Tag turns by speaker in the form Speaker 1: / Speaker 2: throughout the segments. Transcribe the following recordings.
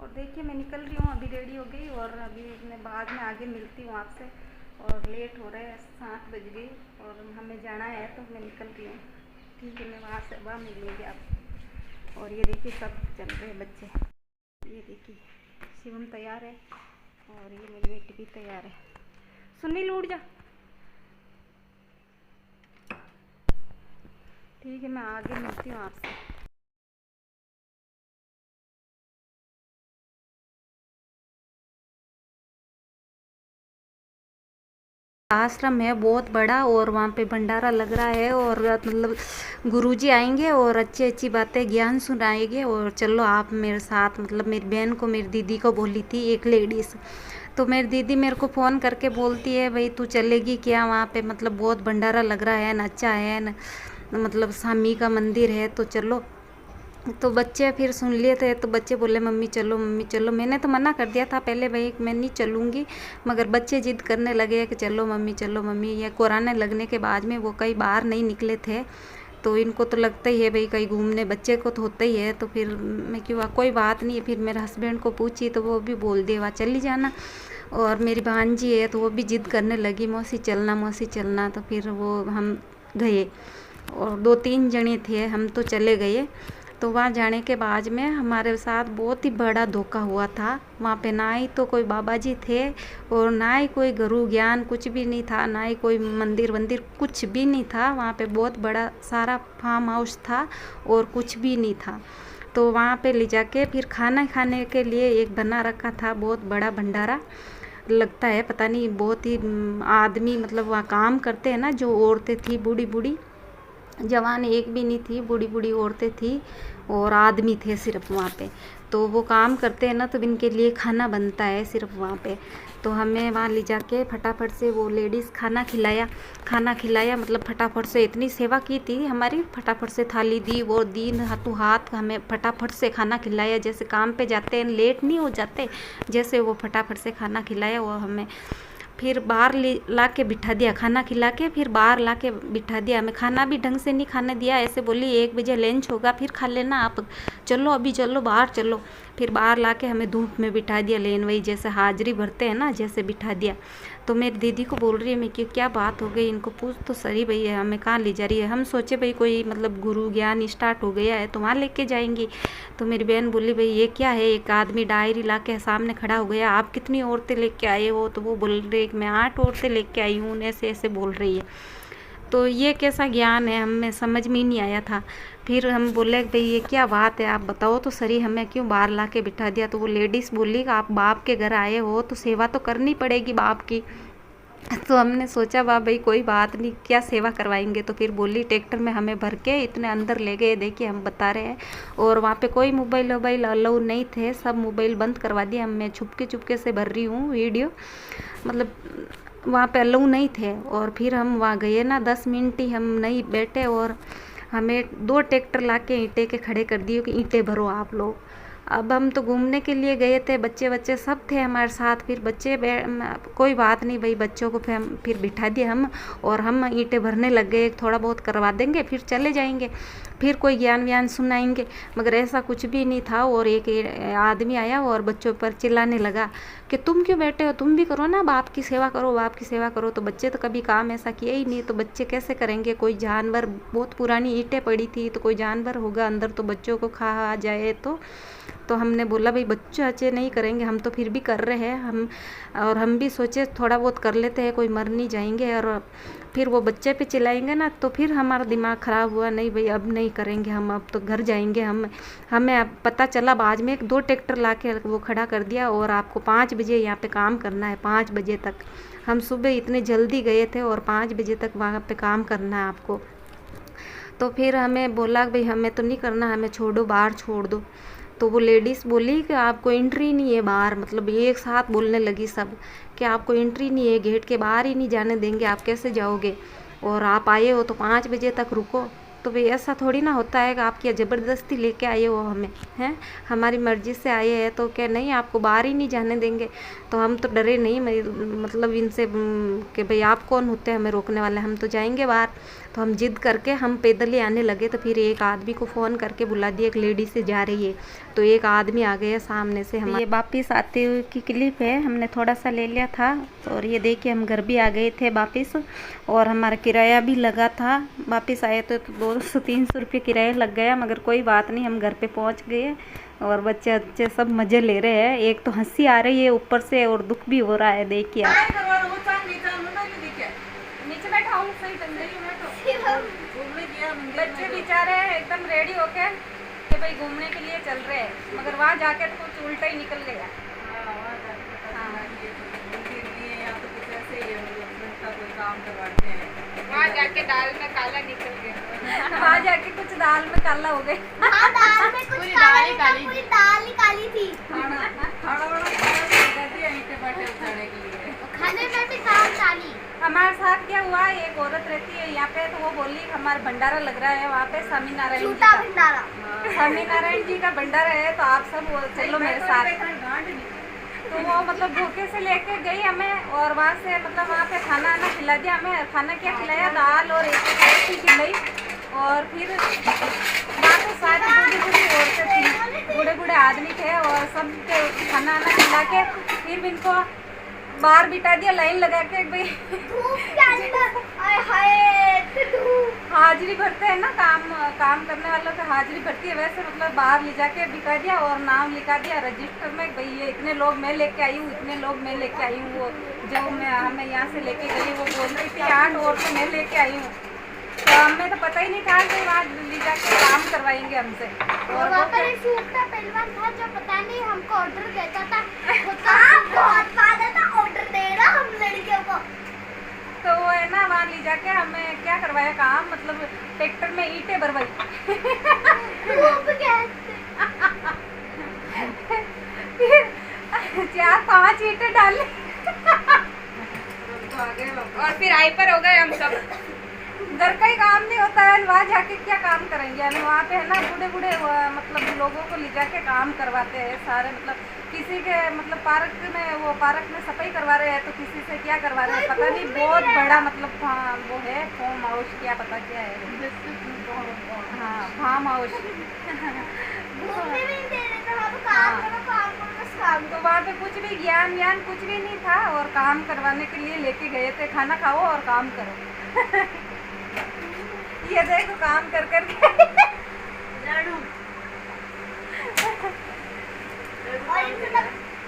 Speaker 1: और देखिए मैं निकल रही हूँ, अभी रेडी हो गई और अभी मैं बाद में आगे मिलती हूँ आपसे। और लेट हो रहा है, 7 बज गई और हमें जाना है तो मैं निकल रही हूँ। ठीक है, मैं वहाँ मिलूँगी आप। और ये देखिए सब चल रहे हैं बच्चे। ये देखिए शिवम तैयार है और ये मेरी बेटी भी तैयार है। सुनील उठ जा। ठीक है, मैं आगे मिलती हूँ आपसे। आश्रम है बहुत बड़ा और वहाँ पे भंडारा लग रहा है और मतलब गुरुजी आएंगे और अच्छी अच्छी बातें ज्ञान सुनाएंगे। और चलो आप मेरे साथ, मतलब मेरी बहन को, मेरी दीदी को बोली थी एक लेडीज़, तो मेरी दीदी मेरे को फ़ोन करके बोलती है भाई तू चलेगी क्या वहाँ पे, मतलब बहुत भंडारा लग रहा है न, अच्छा है न, मतलब स्वामी का मंदिर है तो चलो। तो बच्चे फिर सुन लिए थे तो बच्चे बोले मम्मी चलो मम्मी चलो। मैंने तो मना कर दिया था पहले भाई मैं नहीं चलूँगी, मगर बच्चे जिद करने लगे कि चलो मम्मी चलो मम्मी। ये कोरोना लगने के बाद में वो कहीं बाहर नहीं निकले थे तो इनको तो लगता ही है भाई कहीं घूमने, बच्चे को तो होता ही है। तो फिर मैं क्यों, कोई बात नहीं है। फिर मेरे हस्बैंड को पूछी तो वो भी बोल दिए वहाँ चली जाना। और मेरी भांजी है तो वो भी जिद करने लगी मौसी चलना मौसी चलना। तो फिर वो हम गए और 2-3 जने थे, हम तो चले गए। तो वहाँ जाने के बाद में हमारे साथ बहुत ही बड़ा धोखा हुआ था। वहाँ पे ना ही तो कोई बाबा जी थे और ना ही कोई गुरु ज्ञान, कुछ भी नहीं था, ना ही कोई मंदिर वंदिर, कुछ भी नहीं था। वहाँ पे बहुत बड़ा सारा फार्म हाउस था और कुछ भी नहीं था। तो वहाँ पे ले जाके फिर खाना खाने के लिए एक बना रखा था, बहुत बड़ा भंडारा लगता है, पता नहीं बहुत ही आदमी, मतलब वहाँ काम करते हैं ना जो औरतें थी, बूढ़ी बूढ़ी, जवान एक भी नहीं थी, बूढ़ी बूढ़ी औरतें थी और आदमी थे सिर्फ वहाँ पे। तो वो काम करते हैं ना तो इनके लिए खाना बनता है सिर्फ वहाँ पे। तो हमें वहाँ ले जाके फटाफट से वो लेडीज़ खाना खिलाया, मतलब फटाफट से इतनी सेवा की थी हमारी, फटाफट से थाली दी, वो दी हाथों हाथ, हमें फटाफट से खाना खिलाया। जैसे काम पे जाते हैं लेट नहीं हो जाते, जैसे वो फटाफट से खाना खिलाया। वो हमें फिर बाहर ला के बिठा दिया, खाना खिला के फिर बाहर ला के बिठा दिया। हमें खाना भी ढंग से नहीं खाने दिया, ऐसे बोली 1 बजे लंच होगा फिर खा लेना आप, चलो अभी चलो बाहर चलो। फिर बाहर ला के हमें धूप में बिठा दिया, लेन वही जैसे हाजिरी भरते हैं ना, जैसे बिठा दिया। तो मेरी दीदी को बोल रही है मैं कि क्या बात हो गई, इनको पूछ तो सही भैया हमें कहाँ ले जा रही है। हम सोचे भाई कोई मतलब गुरु ज्ञान स्टार्ट हो गया है तो वहाँ लेके जाएंगी। तो मेरी बहन बोली भाई ये क्या है, एक आदमी डायरी ला के सामने खड़ा हो गया, आप कितनी औरतें लेके आए हो। तो वो बोल रही मैं 8 औरतें लेके आई हूँ, ऐसे ऐसे बोल रही है। तो ये कैसा ज्ञान है, हमें समझ में ही नहीं आया था। फिर हम बोले भाई ये क्या बात है, आप बताओ तो सही, हमें क्यों बाहर ला के बिठा दिया। तो वो लेडीज़ बोली आप बाप के घर आए हो तो सेवा तो करनी पड़ेगी बाप की। तो हमने सोचा वाह भाई कोई बात नहीं, क्या सेवा करवाएंगे। तो फिर बोली ट्रैक्टर में हमें भर के इतने अंदर ले गए, देखिए हम बता रहे हैं। और वहाँ पे कोई मोबाइल वोबाइल अलाउ नहीं थे, सब मोबाइल बंद करवा दिया। मैं छुपके से भर रही हूँ वीडियो, मतलब वहाँ पे अलाउ नहीं थे। और फिर हम वहाँ गए ना, 10 मिनट ही हम नहीं बैठे और हमें 2 ट्रैक्टर ला के ईंटें के खड़े कर दिए कि ईंटें भरो आप लोग। अब हम तो घूमने के लिए गए थे, बच्चे बच्चे सब थे हमारे साथ। फिर बच्चे कोई बात नहीं भाई, बच्चों को फिर बिठा दिए हम और हम ईंटें भरने लग गए, थोड़ा बहुत करवा देंगे फिर चले जाएंगे, फिर कोई ज्ञान व्यान सुनाएंगे। मगर ऐसा कुछ भी नहीं था। और एक आदमी आया और बच्चों पर चिल्लाने लगा कि तुम क्यों बैठे हो, तुम भी करो ना, बाप की सेवा करो, बाप की सेवा करो। तो बच्चे तो कभी काम ऐसा किया ही नहीं, तो बच्चे कैसे करेंगे। कोई जानवर, बहुत पुरानी ईंटें पड़ी थी तो कोई जानवर होगा अंदर तो बच्चों को खा जाए। तो हमने बोला भाई बच्चे अच्छे नहीं करेंगे, हम तो फिर भी कर रहे हैं हम, और हम भी सोचे थोड़ा बहुत कर लेते हैं, कोई मर नहीं जाएंगे। और फिर वो बच्चे पे चिल्लाएंगे ना तो फिर हमारा दिमाग ख़राब हुआ, नहीं भाई अब नहीं करेंगे हम, अब तो घर जाएंगे हम। हमें अब पता चला बाद में 2 ट्रैक्टर ला के वो खड़ा कर दिया और आपको 5 बजे यहाँ पे काम करना है, 5 बजे तक। हम सुबह इतने जल्दी गए थे और 5 बजे तक वहाँ पे काम करना है आपको। तो फिर हमें बोला भाई हमें तो नहीं करना, हमें छोड़ो, बाहर छोड़ दो। तो वो लेडीज़ बोली कि आपको एंट्री नहीं है बाहर, मतलब एक साथ बोलने लगी सब कि आपको एंट्री नहीं है, गेट के बाहर ही नहीं जाने देंगे, आप कैसे जाओगे, और आप आए हो तो 5 बजे तक रुको। तो भाई ऐसा थोड़ी ना होता है कि आप क्या ज़बरदस्ती लेके आए हो हमें, हैं? हमारी मर्ज़ी से आए हैं तो क्या नहीं आपको बाहर ही नहीं जाने देंगे? तो हम तो डरे नहीं, मतलब इनसे कि भाई आप कौन होते हैं हमें रोकने वाले, हम तो जाएंगे बाहर। तो हम जिद करके हम पैदल ही आने लगे, तो फिर एक आदमी को फ़ोन करके बुला दिया, एक लेडी से जा रही है, तो एक आदमी आ गया सामने से। हम ये वापिस आते हुए की क्लिप है, हमने थोड़ा सा ले लिया था। और ये देखिए हम घर भी आ गए थे वापिस, और हमारा किराया भी लगा था। वापिस आए तो 200-300 रुपये किराया लग गया, मगर कोई बात नहीं, हम घर पे पहुंच गए। और बच्चे अच्छे सब मज़े ले रहे हैं। एक तो हंसी आ रही है ऊपर से और दुख भी हो रहा है, देखिए आप। नीचे बैठा हूँ, सही बच्चे बेचारे एकदम रेडी होके कि भाई घूमने के लिए चल रहे हैं, मगर वहाँ जाके तो कुछ उल्टा ही निकल गया। वहाँ जाके दाल में काला निकल गया। वहाँ जाके कुछ दाल में काला हो गए।
Speaker 2: दाल में कुछ काला नहीं था, पूरी दाल ही काली थी। खाने में भी दाल काली।
Speaker 1: हमारे साथ क्या हुआ, एक औरत रहती है यहाँ पे, तो वो बोली हमारा भंडारा लग रहा है वहाँ पे, स्वामी नारायण जी का
Speaker 2: भंडारा,
Speaker 1: स्वामी नारायण जी का भंडारा है, तो आप सब चलो मेरे साथ। तो वो मतलब भूखे से लेके गई हमें, और वहाँ से मतलब वहाँ पे खाना आना खिला दिया हमें। खाना क्या खिलाया, दाल और एक रोटी खिलाई। और फिर वहाँ पे सारी बूढ़ी औरतें थी, बूढ़े बूढ़े आदमी थे, और सब खाना आना खिला के फिर इनको बाहर बिठा दिया लाइन लगा के। भाई हाजिरी भरते हैं ना, काम करने वालों की हाजिरी भरती है, वैसे मतलब बाहर ले जाके बिठा दिया और नाम लिखा दिया रजिस्टर में, भाई ये इतने लोग मैं लेके आई हूँ, इतने लोग मैं लेके आई हूँ। वो जो हमें यहाँ से लेके गई वो बोल रही थी 8 औरतें मैं लेके आई हूँ। तो हमें तो पता ही नहीं था कि वहाँ ले जाके काम करवाएंगे हमसे। और
Speaker 2: वहाँ पर एक सूखता पहलवान था जो पता नहीं हमको ऑर्डर देता था, बहुत फायदा था ऑर्डर दे रहा हम लड़कियों को।
Speaker 1: तो वो है ना, वहाँ ले जाके हमें क्या करवाया काम, मतलब ट्रैक्टर में ईंटें भरवाई। फिर 4-5 ईंटें डाली और फिर आई पर हो गए हम सब। घर का ही काम नहीं होता है, वहाँ जाके क्या काम करेंगे। वहाँ पे है ना बूढ़े बूढ़े मतलब लोगों को ले जाके काम करवाते हैं सारे, मतलब किसी के मतलब पार्क में सफाई करवा रहे हैं, तो किसी से क्या करवा रहे हैं पता नहीं, बहुत बड़ा मतलब वो है फार्म हाउस, क्या पता क्या है, हाँ फार्म हाउस। तो वहाँ पे कुछ भी ज्ञान कुछ भी नहीं था, और काम करवाने के लिए लेके गए थे, खाना खाओ और काम करो। ये देखो काम कर करके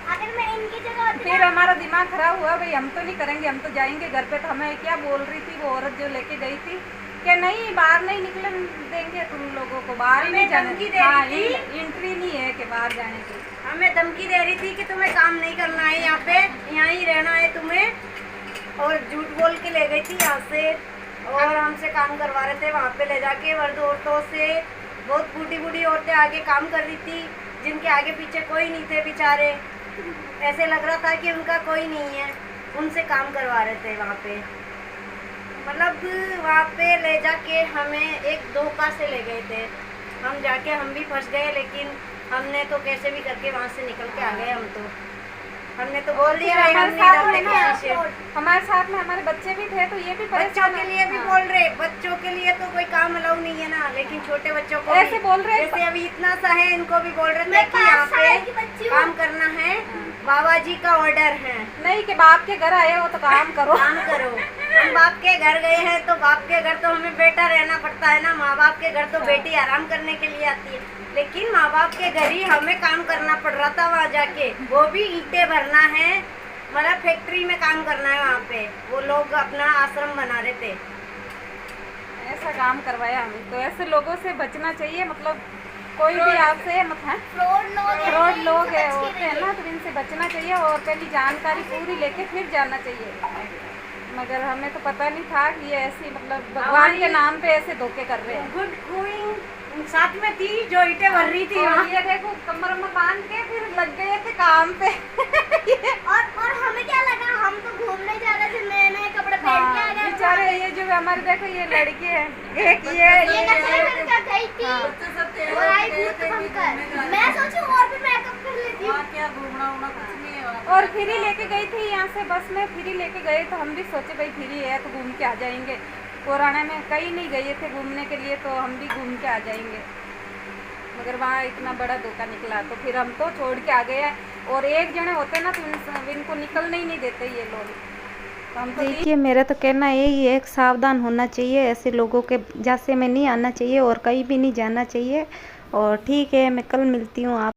Speaker 2: अगर मैं इनकी जगह होती
Speaker 1: फिर हमारा दिमाग खराब हुआ, भाई हम तो नहीं करेंगे, हम तो जाएंगे घर पे। तो हमें क्या बोल रही थी वो औरत जो लेके गई थी, क्या नहीं बाहर नहीं निकलने देंगे तुम लोगों को, बाहर नहीं जाने की, एंट्री नहीं है कि बाहर जाने की।
Speaker 3: हमें धमकी दे रही थी कि तुम्हें काम नहीं करना है यहाँ पे, यहाँ ही रहना है तुम्हें, और झूठ बोल के ले गई थी यहाँ से, और हमसे काम करवा रहे थे वहाँ पे ले जाके। वर्द औरतों से बहुत बूढ़ी औरतें आगे काम कर रही थी, जिनके आगे पीछे कोई नहीं थे बेचारे, ऐसे लग रहा था कि उनका कोई नहीं है, उनसे काम करवा रहे थे वहाँ पे। मतलब वहाँ पे ले जाके हमें एक धोखा से ले गए थे, हम जाके हम भी फंस गए, लेकिन हमने तो कैसे भी करके वहाँ से निकल के आ गए। हमने तो बोल दिया
Speaker 1: हमारे साथ में हमारे बच्चे भी थे, तो ये भी
Speaker 3: बच्चों के लिए भी बोल रहे, बच्चों के लिए तो कोई काम अलाउ नहीं है ना, लेकिन छोटे बच्चों को
Speaker 1: ऐसे बोल रहे,
Speaker 3: जैसे अभी इतना सा है, इनको भी बोल रहे थे कि यहाँ पे काम करना है, बाबा जी का ऑर्डर है,
Speaker 1: नहीं कि बाप के घर आए हो तो काम करो।
Speaker 3: काम करो। हम बाप के घर गए हैं तो बाप के घर तो हमें बेटा रहना पड़ता है ना, माँ बाप के घर तो बेटी आराम करने के लिए आती है, लेकिन माँ बाप के घर ही हमें काम करना पड़ रहा था वहाँ जाके, वो भी ईंटें भरना है, मतलब फैक्ट्री में काम करना है वहाँ पे, वो लोग अपना आश्रम बना रहे थे,
Speaker 1: ऐसा काम करवाया हमें। तो ऐसे लोगों से बचना चाहिए, मतलब कोई भी आपसे मत है फ्रॉड लोग है होते हैं ना, तो इनसे बचना चाहिए और पहले जानकारी पूरी लेके फिर जाना चाहिए। मगर हमें तो पता नहीं था कि ये ऐसी मतलब भगवान के नाम पे ऐसे धोखे कर रहे हैं।
Speaker 3: गुड गोइंग साथ में थी जो ईंटें भर रही थी,
Speaker 1: और ये देखो कमर में बांध के फिर लग गए थे काम पे।
Speaker 2: और हमें क्या लगा, हम तो घूमने जा रहे थे, नए नए कपड़े पहन के आ गए।
Speaker 1: बेचारे ये जो हमारे और देखो ये लड़की है, एक
Speaker 2: ये
Speaker 1: ये
Speaker 2: नकली लड़का गई थी
Speaker 1: हाँ।
Speaker 2: और आई भूत बनकर। मैं सोची और भी मेकअप कर लेती हूँ।
Speaker 3: क्या घूमना उमना कुछ नहीं है
Speaker 1: और फ्री लेके गई थी यहाँ से, बस में फ्री लेके गए तो हम भी सोचे भाई फ्री है तो घूम के आ जाएंगे। पुराने में कहीं नहीं गए थे घूमने के लिए, तो हम भी घूम के आ जाएंगे, मगर वहाँ इतना बड़ा धोखा निकला तो फिर हम तो छोड़ के आ गए। और एक जने होते ना तो इनको निकलने ही नहीं देते ये लोग। तो हम तो देखिए, मेरा तो कहना यही है, सावधान होना चाहिए, ऐसे लोगों के जैसे में नहीं आना चाहिए और कहीं भी नहीं जाना चाहिए। और ठीक है, मैं कल मिलती हूँ आप